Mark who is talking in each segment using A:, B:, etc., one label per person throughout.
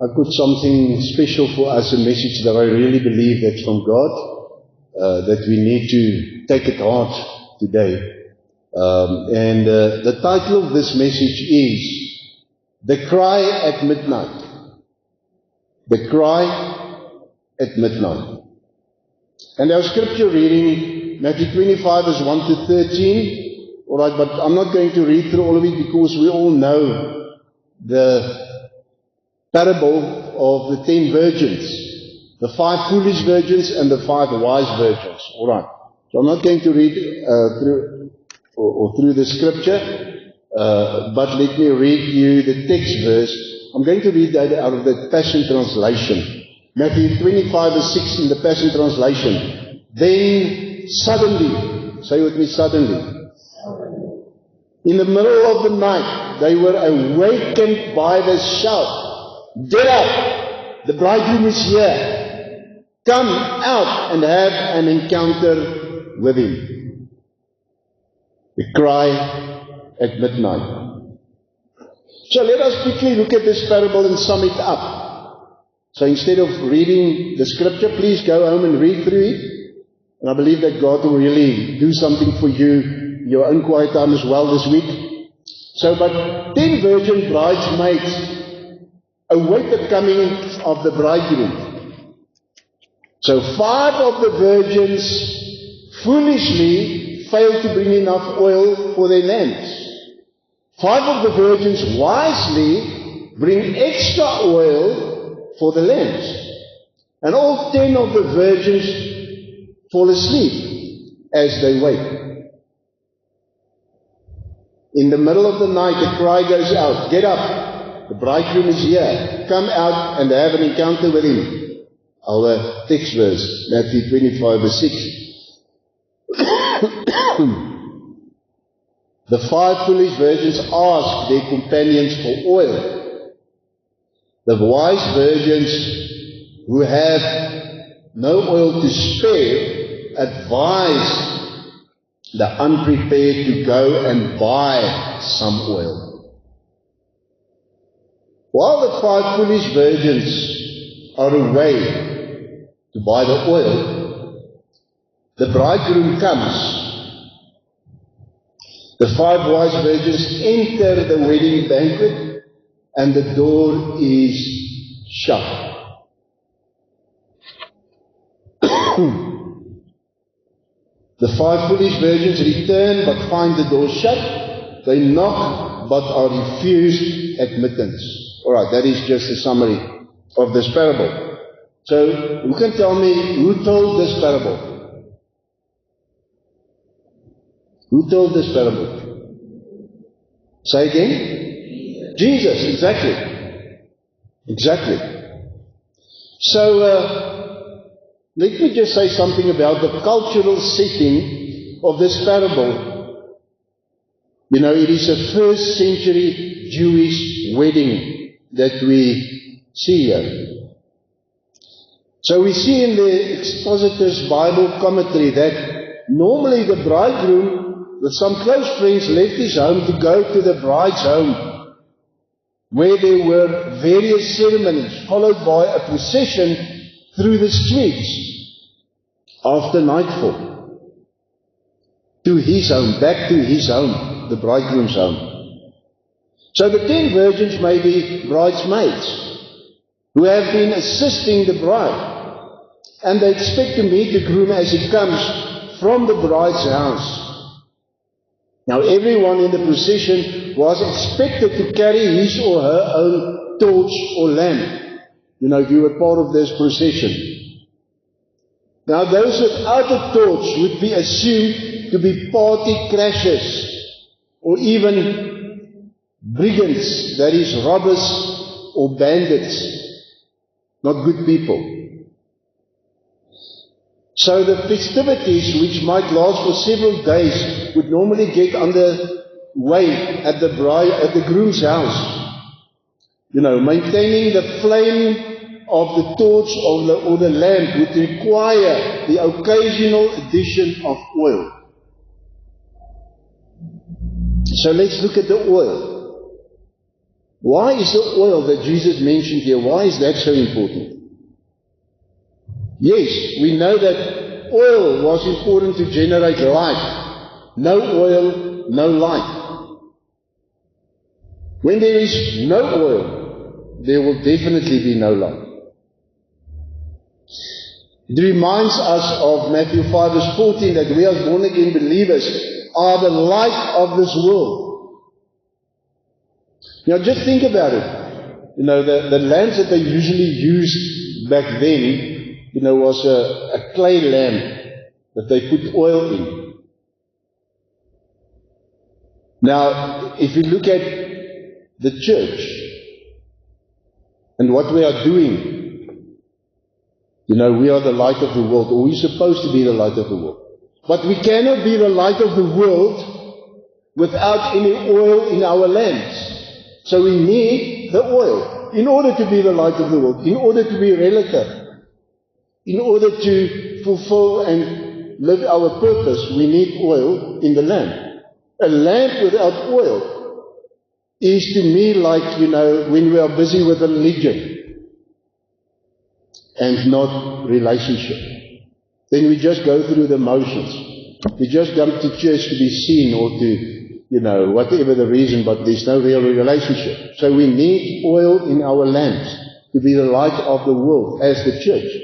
A: I put something special for us, a message that I really believe that's from God, that we need to take it hard today. The title of this message is The Cry at Midnight. The Cry at Midnight. And our scripture reading, Matthew 25 verse 1 to 13. Alright, but I'm not going to read through all of it because we all know the parable of the 10 virgins, the 5 foolish virgins and the 5 wise virgins. Alright, so I'm not going to read through the scripture, but let me read you the text verse. I'm going to read that out of the Passion Translation. Matthew 25 verse 6 in the Passion Translation. Then suddenly, say with me, suddenly. In the middle of the night, they were awakened by the shout, "Get up! The bridegroom is here. Come out and have an encounter with him." The cry at midnight. So let us quickly look at this parable and sum it up. So instead of reading the scripture, please go home and read through it. And I believe that God will really do something for you, your own quiet time as well this week. So, but 10 virgin bridesmaids await the coming of the bridegroom. So 5 of the virgins foolishly failed to bring enough oil for their lamps. 5 of the virgins wisely bring extra oil for the lamps. And all 10 of the virgins fall asleep as they wait. In the middle of the night, the cry goes out, "Get up! The bridegroom is here. Come out and have an encounter with him." Our text verse, Matthew 25 verse 6. The 5 foolish virgins asked their companions for oil. The wise virgins who have no oil to spare advise the unprepared to go and buy some oil. While the 5 foolish virgins are away to buy the oil, the bridegroom comes. The 5 wise virgins enter the wedding banquet and the door is shut. The 5 foolish virgins return but find the door shut. They knock but are refused admittance. Alright, that is just a summary of this parable. So, who can tell me who told this parable? Who told this parable? Say again? Jesus, exactly. Exactly. So, let me just say something about the cultural setting of this parable. You know, it is a 1st century Jewish wedding that we see here. So we see in the Expositor's Bible commentary that normally the bridegroom with some close friends left his home to go to the bride's home, where there were various ceremonies followed by a procession through the streets after nightfall to his home, back to his home, the bridegroom's home. So the 10 virgins may be bridesmaids who have been assisting the bride, and they expect to meet the groom as he comes from the bride's house. Now everyone in the procession was expected to carry his or her own torch or lamp. You know, if you were part of this procession. Now those without a torch would be assumed to be party crashers or even brigands, that is robbers or bandits, not good people. So the festivities, which might last for several days, would normally get underway at the groom's house. You know, maintaining the flame of the torch or the lamp would require the occasional addition of oil. So let's look at the oil. Why is the oil that Jesus mentioned here, why is that so important? Yes, we know that oil was important to generate light. No oil, no light. When there is no oil, there will definitely be no light. It reminds us of Matthew 5 verse 14 that we as born again believers are the light of this world. Now just think about it. The lamps that they usually used back then, was a clay lamp that they put oil in. Now, if you look at the church and what we are doing, we are the light of the world, or we're supposed to be the light of the world. But we cannot be the light of the world without any oil in our lamps. So we need the oil in order to be the light of the world, in order to be relative. In order to fulfill and live our purpose, we need oil in the lamp. A lamp without oil is to me like, when we are busy with a religion and not relationship. Then we just go through the motions. We just come to church to be seen or to, whatever the reason, but there's no real relationship. So we need oil in our lamps to be the light of the world as the church.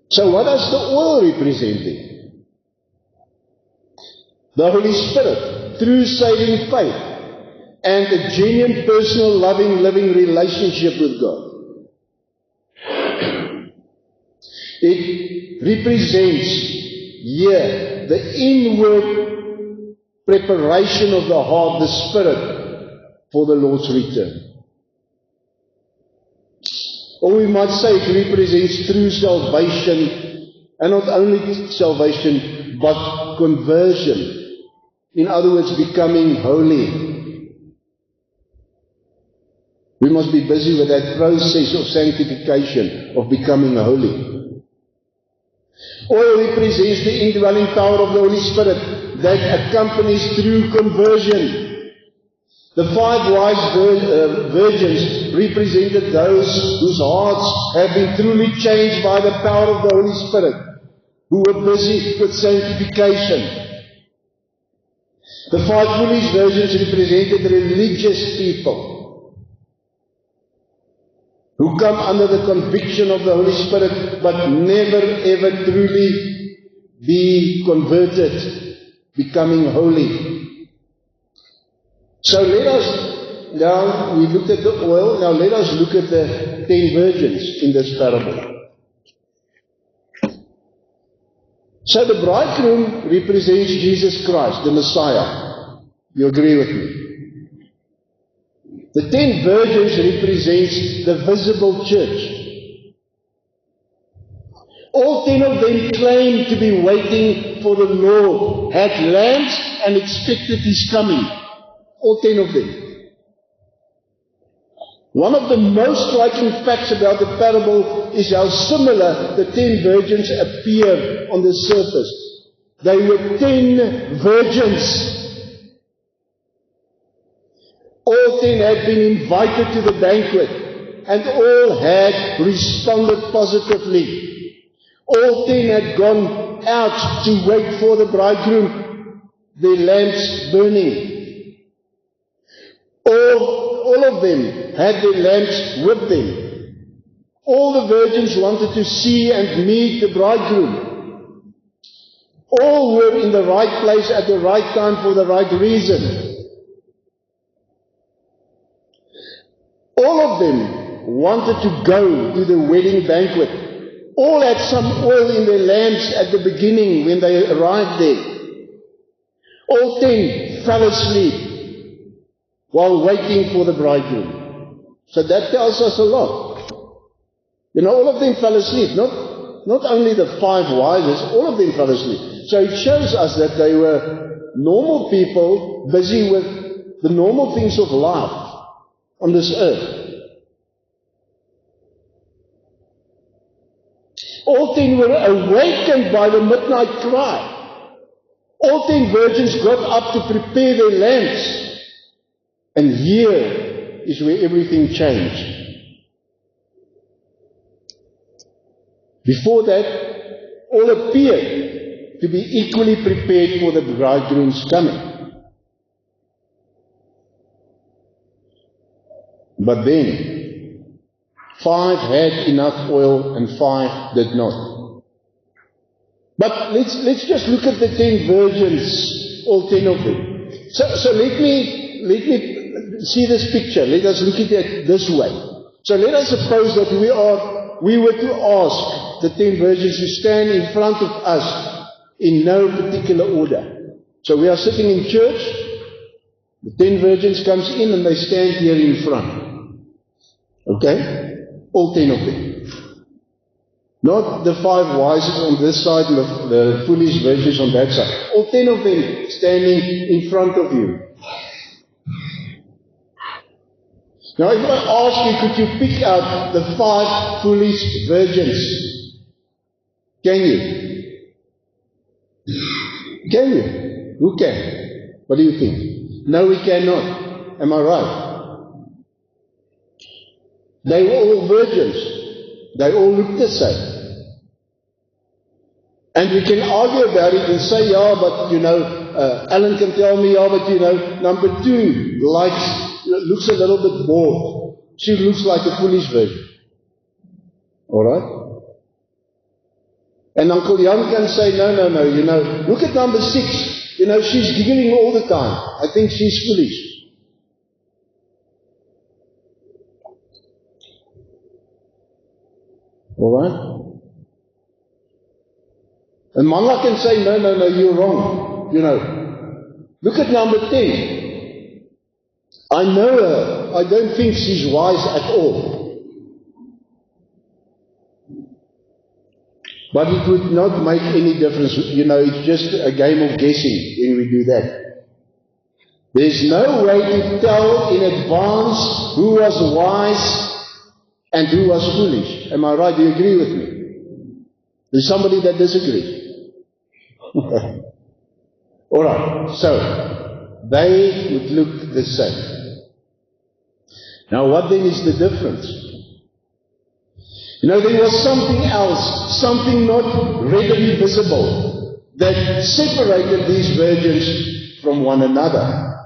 A: So what does the oil represent then? The Holy Spirit, through saving faith and a genuine personal loving living relationship with God. It represents here the inward preparation of the heart, the spirit, for the Lord's return. Or we might say it represents true salvation, and not only salvation, but conversion. In other words, becoming holy. We must be busy with that process of sanctification, of becoming holy. Oil represents the indwelling power of the Holy Spirit that accompanies true conversion. The 5 wise virgins represented those whose hearts have been truly changed by the power of the Holy Spirit, who were busy with sanctification. The 5 foolish virgins represented religious people who come under the conviction of the Holy Spirit but never ever truly be converted, becoming holy. So let us, now we looked at the oil, now let us look at the 10 virgins in this parable. So the bridegroom represents Jesus Christ, the Messiah. You agree with me? The 10 virgins represents the visible church. All 10 of them claimed to be waiting for the Lord, had lamps and expected His coming. All 10 of them. One of the most striking facts about the parable is how similar the 10 virgins appear on the surface. They were 10 virgins. All 10 had been invited to the banquet, and all had responded positively. All 10 had gone out to wait for the bridegroom, their lamps burning. All of them had their lamps with them. All the virgins wanted to see and meet the bridegroom. All were in the right place at the right time for the right reason. All of them wanted to go to the wedding banquet. All had some oil in their lamps at the beginning when they arrived there. All 10 fell asleep while waiting for the bridegroom. So that tells us a lot. All of them fell asleep. Not only the 5 wise, all of them fell asleep. So it shows us that they were normal people busy with the normal things of life on this earth. All 10 were awakened by the midnight cry. All 10 virgins got up to prepare their lamps. And here is where everything changed. Before that, all appeared to be equally prepared for the bridegroom's coming. But then, 5 had enough oil and 5 did not. But let's just look at the 10 virgins, all 10 of them. So let me see this picture. Let us look at it this way. So let us suppose that we were to ask the 10 virgins to stand in front of us in no particular order. So we are sitting in church, the 10 virgins comes in and they stand here in front. Okay? All 10 of them. Not the 5 wise on this side and the foolish virgins on that side. All 10 of them standing in front of you. Now if I ask you, could you pick out the 5 foolish virgins? Can you? Can you? Who can? What do you think? No, we cannot. Am I right? They were all virgins. They all looked the same. And we can argue about it and say, yeah, but Alan can tell me, yeah, but number 2 looks a little bit bored. She looks like a foolish virgin. Alright? And Uncle Jan can say, no, look at number 6. She's giggling all the time. I think she's foolish. Alright? And Manla can say, no, you're wrong. Look at number 10. I know her. I don't think she's wise at all. But it would not make any difference. It's just a game of guessing when we do that. There's no way to tell in advance who was wise and who was foolish. Am I right? Do you agree with me? There's somebody that disagrees. Alright, so they would look the same. Now what then is the difference? There was something else, something not readily visible, that separated these virgins from one another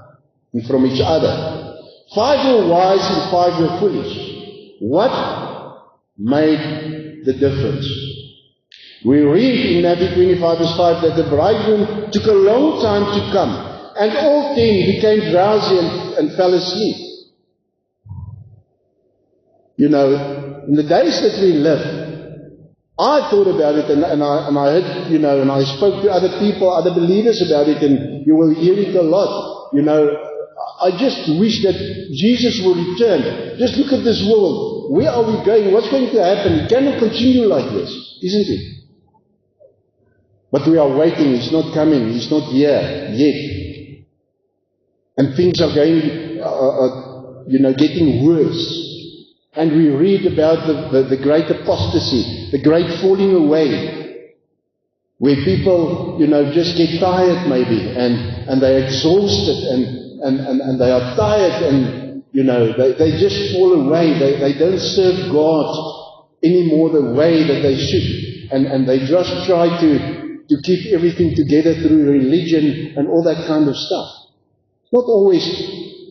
A: and from each other. 5 were wise and 5 were foolish. What made the difference? We read in Matthew 25 verse 5 that the bridegroom took a long time to come, and all 10 became drowsy and fell asleep. In the days that we live, I thought about it and I heard, and I spoke to other people, other believers about it, and you will hear it a lot. I just wish that Jesus will return. Just look at this world. Where are we going? What's going to happen? It cannot continue like this, isn't it? But we are waiting. He's not coming. He's not here yet. And things are going, getting worse. And we read about the great apostasy, the great falling away, where people, just get tired maybe, and they're exhausted, and they are tired, and, they just fall away. They don't serve God anymore the way that they should. And they just try to keep everything together through religion and all that kind of stuff. Not always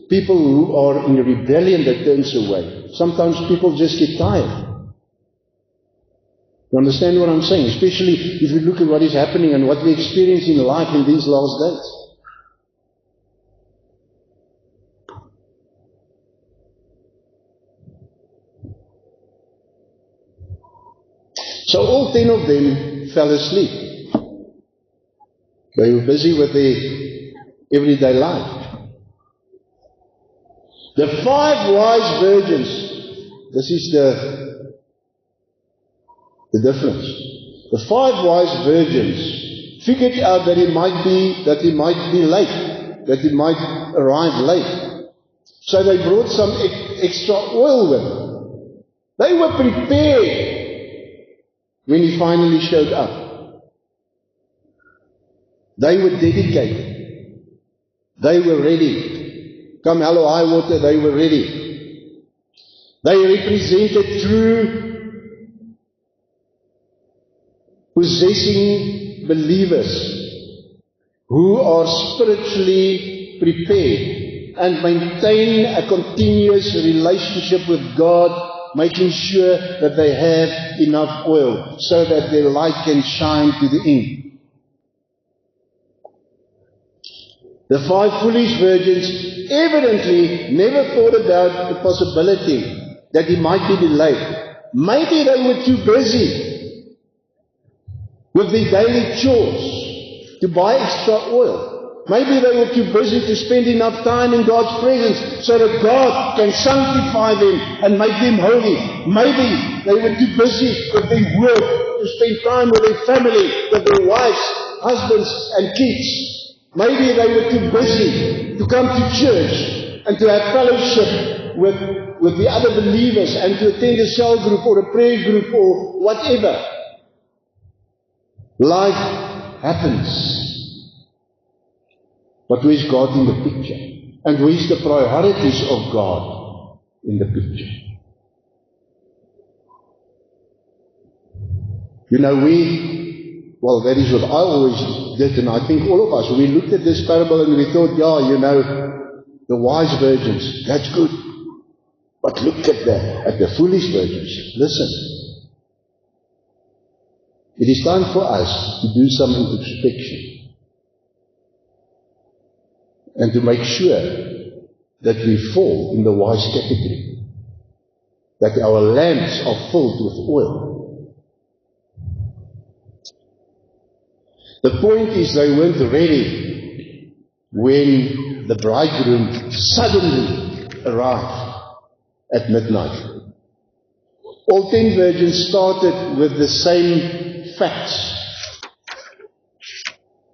A: people who are in rebellion that turns away. Sometimes people just get tired. You understand what I'm saying? Especially if you look at what is happening and what we experience in life in these last days. So all 10 of them fell asleep. They were busy with their everyday life. The 5 wise virgins, this is the difference. The 5 wise virgins figured out that he might be late, that he might arrive late. So they brought some extra oil with them. They were prepared when he finally showed up. They were dedicated. They were ready. Come hell or high water, they were ready. They represented true possessing believers who are spiritually prepared and maintain a continuous relationship with God, making sure that they have enough oil so that their light can shine to the end. The 5 foolish virgins evidently never thought about the possibility that he might be delayed. Maybe they were too busy with their daily chores to buy extra oil. Maybe they were too busy to spend enough time in God's presence so that God can sanctify them and make them holy. Maybe they were too busy with their work to spend time with their family, with their wives, husbands and kids. Maybe they were too busy to come to church and to have fellowship with the other believers and to attend a cell group or a prayer group or whatever. Life happens. But where is God in the picture? And where is the priorities of God in the picture? You know, well, that is what I always did, and I think all of us, we looked at this parable and we thought, yeah, you know, the wise virgins, that's good. But look at the foolish virgins. Listen. It is time for us to do some introspection. And to make sure that we fall in the wise category. That our lamps are filled with oil. The point is they weren't ready when the bridegroom suddenly arrived at midnight. All 10 virgins started with the same facts.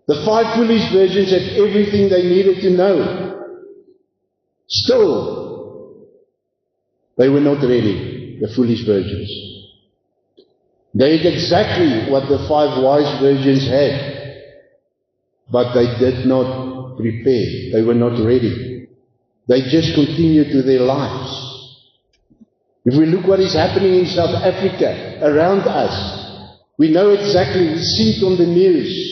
A: The 5 foolish virgins had everything they needed to know. Still, they were not ready, the foolish virgins. They had exactly what the 5 wise virgins had, but they did not prepare. They were not ready. They just continued with their lives. If we look what is happening in South Africa, around us, we know exactly, we see it on the news.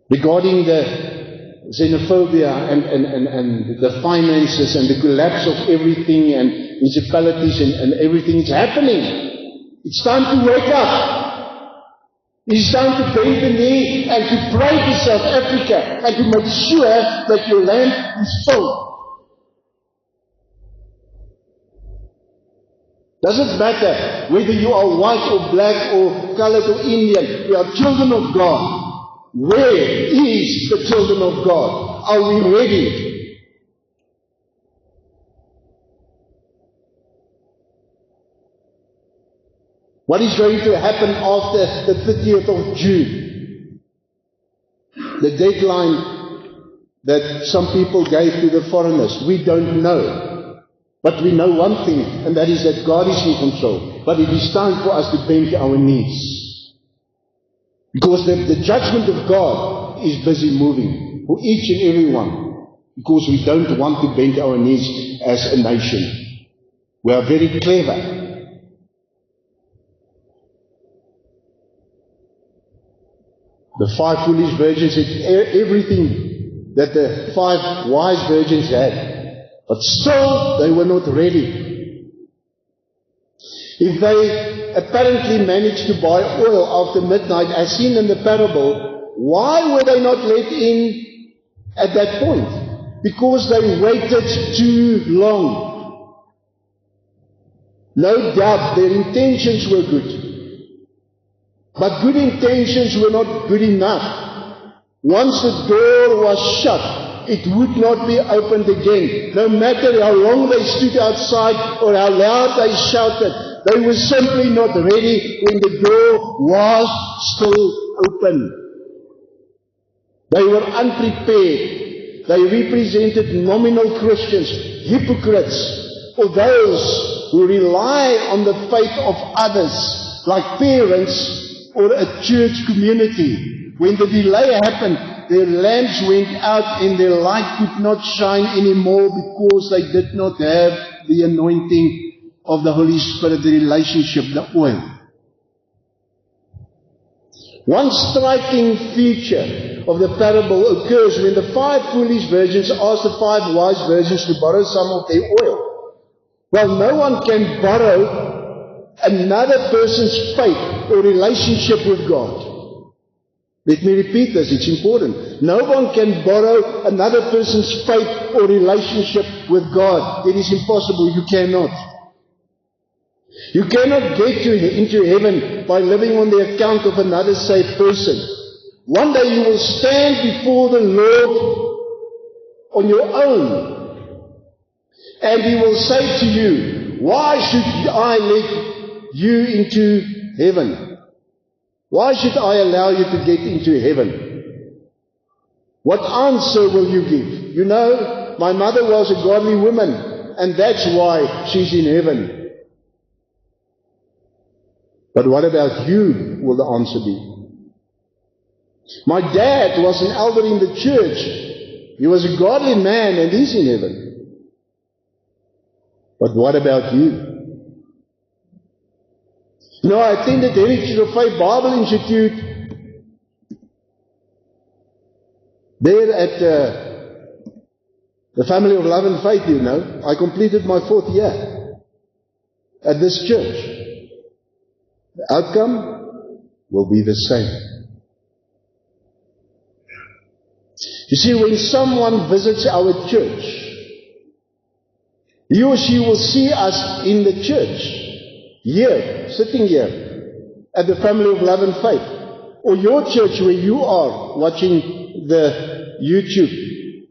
A: Regarding the xenophobia and the finances and the collapse of everything and municipalities and everything is happening. It's time to wake up. It's time to bend the knee and to pray to South Africa and to make sure that your land is full. Doesn't matter whether you are white or black or colored or Indian. We are children of God. Where is the children of God? Are we ready? What is going to happen after the 30th of June? The deadline that some people gave to the foreigners, we don't know. But we know one thing, and that is that God is in control. But it is time for us to bend our knees. Because the judgment of God is busy moving for each and every one. Because we don't want to bend our knees as a nation. We are very clever. The 5 foolish virgins had everything that the 5 wise virgins had. But still, they were not ready. If they apparently managed to buy oil after midnight, as seen in the parable, why were they not let in at that point? Because they waited too long. No doubt their intentions were good. But good intentions were not good enough. Once the door was shut, it would not be opened again. No matter how long they stood outside or how loud they shouted, they were simply not ready when the door was still open. They were unprepared. They represented nominal Christians, hypocrites, or those who rely on the faith of others, like parents or a church community, when the delay happened, their lamps went out and their light could not shine anymore because they did not have the anointing of the Holy Spirit, the relationship, the oil. One striking feature of the parable occurs when the 5 foolish virgins asked the 5 wise virgins to borrow some of their oil. Well, no one can borrow another person's faith or relationship with God. Let me repeat this, it's important. No one can borrow another person's faith or relationship with God. It is impossible, you cannot. You cannot get into heaven by living on the account of another saved person. One day you will stand before the Lord on your own. And He will say to you, why should I let you into heaven? Why should I allow you to get into heaven? What answer will you give? You know, my mother was a godly woman, and that's why she's in heaven. But what about you, will the answer be? My dad was an elder in the church. He was a godly man, and he's in heaven. But what about you? No, I attended Heritage of Faith Bible Institute there at the Family of Love and Faith, you know. I completed my 4th year at this church. The outcome will be the same. You see, when someone visits our church, he or she will see us in the church. Here, sitting here, at the Family of Love and Faith, or your church where you are watching the YouTube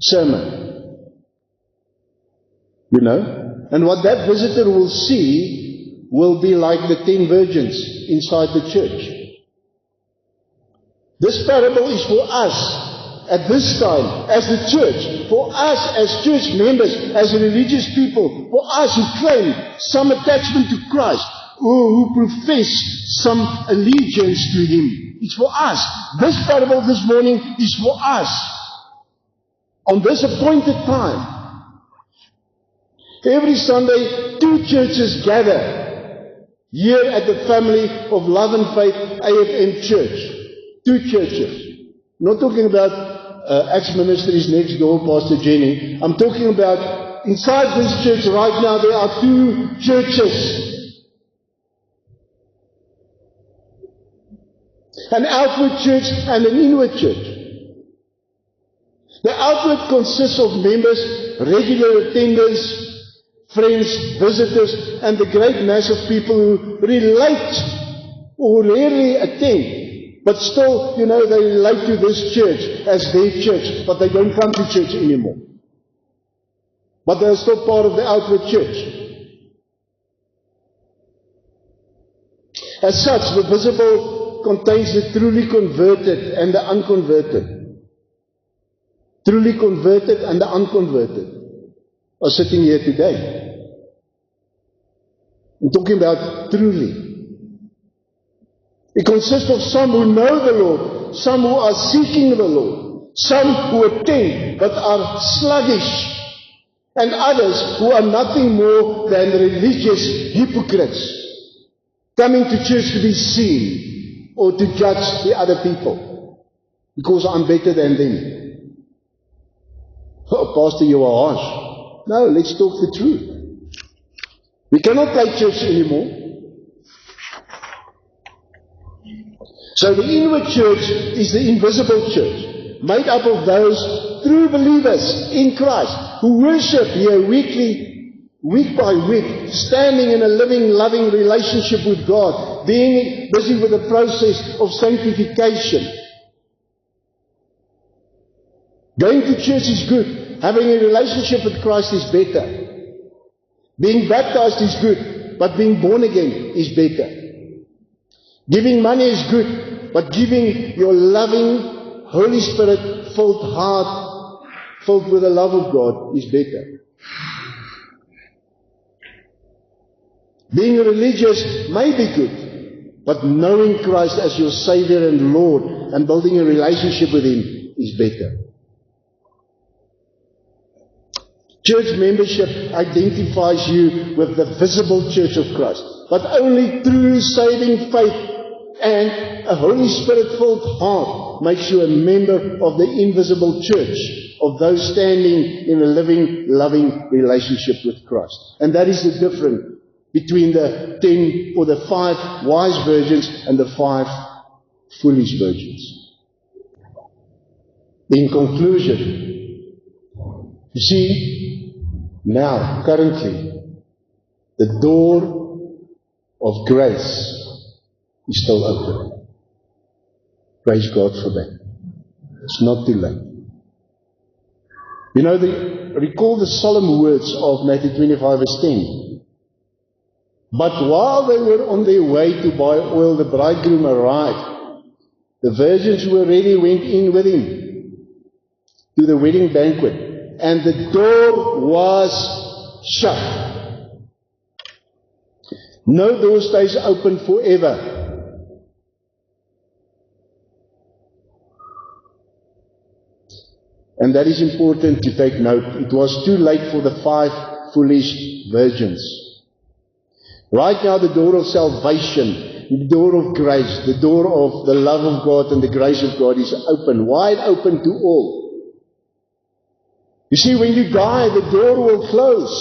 A: sermon. You know? And what that visitor will see will be like the 10 virgins inside the church. This parable is for us at this time, as the church, for us as church members, as religious people, for us who claim some attachment to Christ, or who profess some allegiance to Him. It's for us. This parable this morning is for us. On this appointed time, every Sunday, 2 churches gather here at the Family of Love and Faith AFN Church. 2 churches. I'm not talking about ex-ministries next door, Pastor Jenny. I'm talking about inside this church right now there are 2 churches. An outward church and an inward church. The outward consists of members, regular attendants, friends, visitors, and the great mass of people who relate or rarely attend. But still, you know, they relate to this church as their church, but they don't come to church anymore. But they are still part of the outward church. As such, the visible contains the truly converted and the unconverted. Truly converted and the unconverted are sitting here today. I'm talking about truly. It consists of some who know the Lord, some who are seeking the Lord, some who attend but are sluggish, and others who are nothing more than religious hypocrites, coming to church to be seen or to judge the other people because I'm better than them. Oh, Pastor, you are harsh. No, let's talk the truth. We cannot play church anymore. So the inward church is the invisible church, made up of those true believers in Christ who worship here week by week, standing in a living, loving relationship with God, being busy with the process of sanctification. Going to church is good. Having a relationship with Christ is better. Being baptized is good, but being born again is better. Giving money is good, but giving your loving, Holy Spirit-filled heart, filled with the love of God, is better. Being religious may be good, But knowing Christ as your Savior and Lord and building a relationship with Him is better. Church membership identifies you with the visible church of Christ. But only through saving faith and a Holy Spirit-filled heart makes you a member of the invisible church, of those standing in a living, loving relationship with Christ. And that is the difference between the 10 or the 5 wise virgins and the 5 foolish virgins. In conclusion, you see, now, currently, the door of grace is still open. Praise God for that. It's not too late. You know, recall the solemn words of Matthew 25 verse 10. But while they were on their way to buy oil, the bridegroom arrived. The virgins who were ready went in with him to the wedding banquet. And the door was shut. No door stays open forever. And that is important to take note. It was too late for the 5 foolish virgins. Right now the door of salvation, the door of grace, the door of the love of God and the grace of God is open, wide open to all. You see, when you die, the door will close.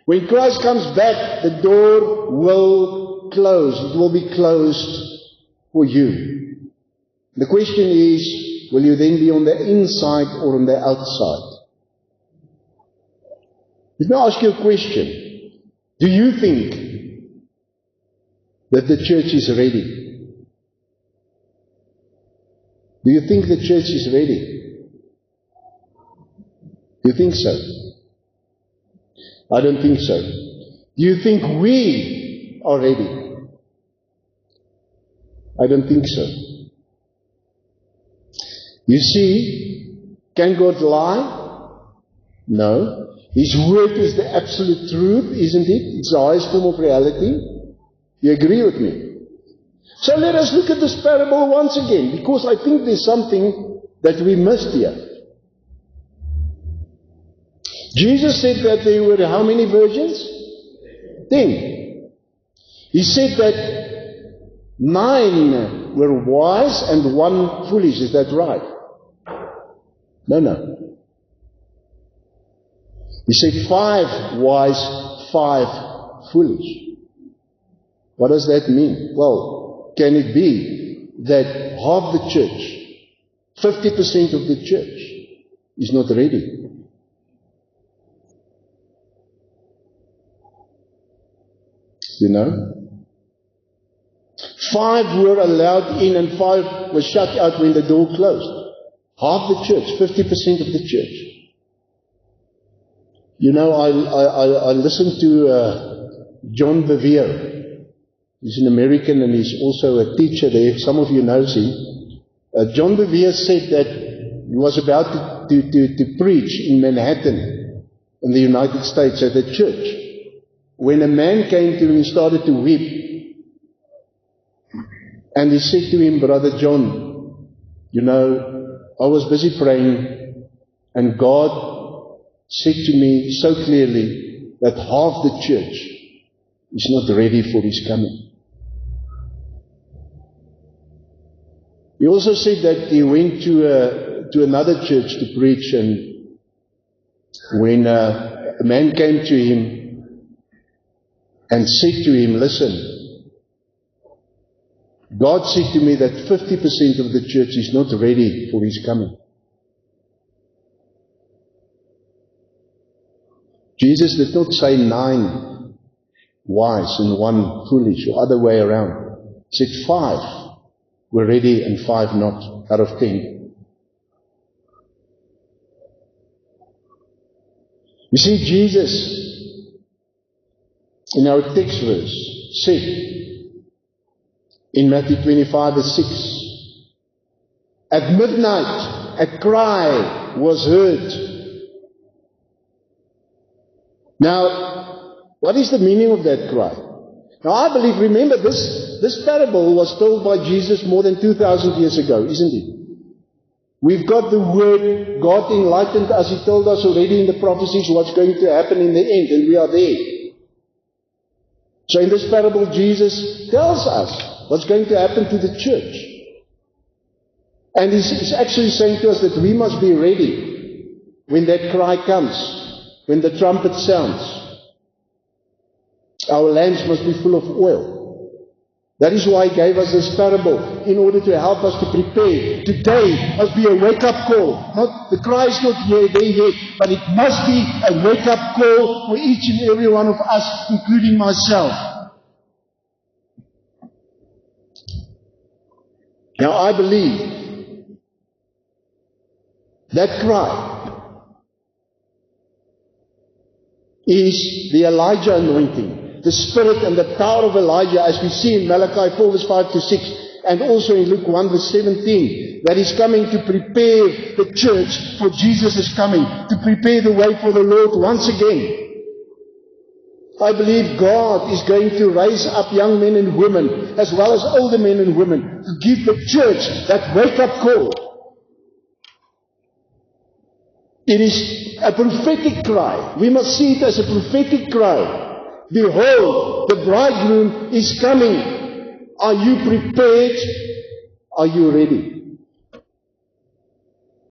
A: When Christ comes back, the door will close. It will be closed for you. The question is, will you then be on the inside or on the outside? Let me ask you a question. Do you think that the church is ready? Do you think the church is ready? Do you think so? I don't think so. Do you think we are ready? I don't think so. You see, can God lie? No. His word is the absolute truth, isn't it? It's the highest form of reality. You agree with me? So let us look at this parable once again, because I think there's something that we missed here. Jesus said that there were how many virgins? 10. He said that 9 were wise and 1 foolish. Is that right? No. He said 5 wise, 5 foolish. What does that mean? Well, can it be that half the church, 50% of the church, is not ready? You know? 5 were allowed in and 5 were shut out when the door closed. Half the church, 50% of the church. You know, I listened to John Bevere. He's an American and he's also a teacher there. Some of you know him. John Bevere said that he was about to preach in Manhattan in the United States at a church. When a man came to him and started to weep, and he said to him, Brother John, you know, I was busy praying, and God said to me so clearly that half the church is not ready for His coming. He also said that he went to another church to preach, and when a man came to him and said to him, listen, God said to me that 50% of the church is not ready for His coming. Jesus did not say 9 wise and 1 foolish or other way around. He said 5 were ready and 5 not, out of 10. You see, Jesus in our text verse said in Matthew 25 verse 6, at midnight a cry was heard. Now, what is the meaning of that cry? Now I believe, remember, this parable was told by Jesus more than 2,000 years ago, isn't it? We've got the Word. God enlightened us. He told us already in the prophecies what's going to happen in the end, and we are there. So in this parable, Jesus tells us what's going to happen to the church. And he's actually saying to us that we must be ready when that cry comes, when the trumpet sounds. Our lamps must be full of oil. That is why he gave us this parable, in order to help us to prepare. Today must be a wake-up call. The cry is not there yet, but it must be a wake-up call for each and every one of us, including myself. Now I believe that cry is the Elijah anointing. The spirit and the power of Elijah, as we see in Malachi 4 verse 5 to 6, and also in Luke 1 verse 17, that is coming to prepare the church for Jesus' coming, to prepare the way for the Lord once again. I believe God is going to raise up young men and women, as well as older men and women, to give the church that wake-up call. It is a prophetic cry. We must see it as a prophetic cry. Behold, the bridegroom is coming. Are you prepared? Are you ready?